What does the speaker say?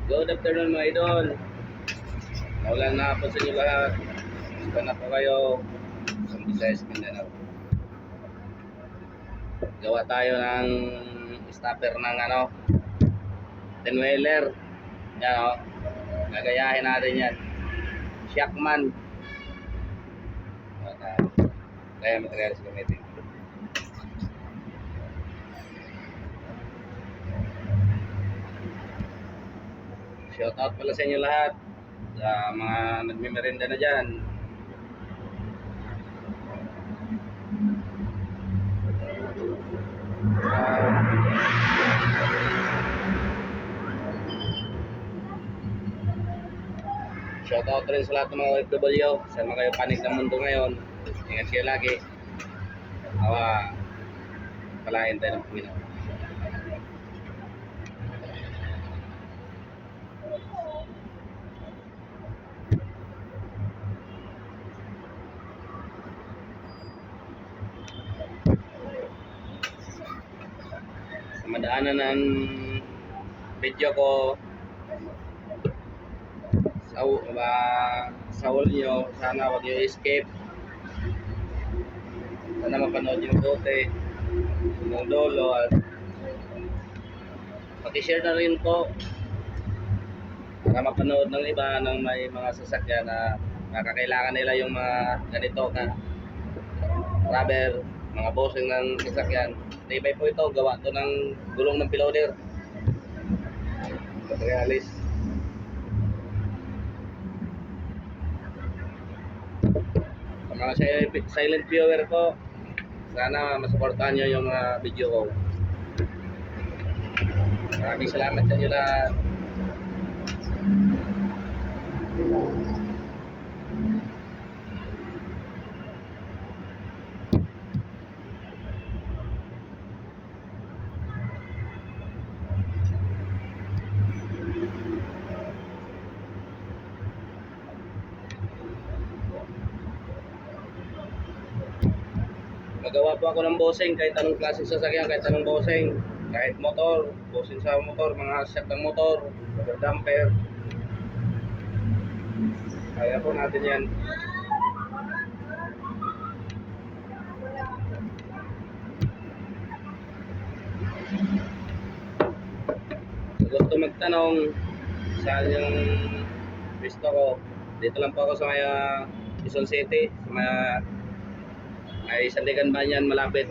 Good afternoon mga idol. Maulan na po sa inyo lahat. Gusto na po kayo sa Visayas, Mindanao. Gawa tayo ng stopper ng 10-wheeler. Yan o. Gagayahin natin yan. Shockman. Kaya materialis gamitin. Shout out pala sa inyo lahat. Sa mga nagmimerenda na dyan. Shout out rin sa lahat ng mga OFW. Sa mga kayo panig ng mundo ngayon. Ingat kayo lagi. Awa, palahin tayo ng Panginoon. Sa madaanan ng video ko, sa wall nyo, sana huwag nyo escape. Sana mapanood yung bote ng lolo at pag-share na rin po para mapanood ng iba ng may mga sasakyan na nakakailangan nila yung mga ganito ka rubber, mga bossing ng sasakyan. Tibay po ito, gawa to ng gulong ng piloder. Materialis. Sa mga silent viewer ko, sana masuportahan nyo yung video ko. Maraming salamat sa inyo lahat. Magawa po ako ng bossing kahit anong klaseng sasakyan, kahit anong bossing, kahit motor, bossing sa motor, mga set ng motor, rubber damper. Kaya po natin yan. Kung gusto magtanong saan yung gusto ko, dito lang po ako sa Quezon City, sa may Sandigan Banyan, malapit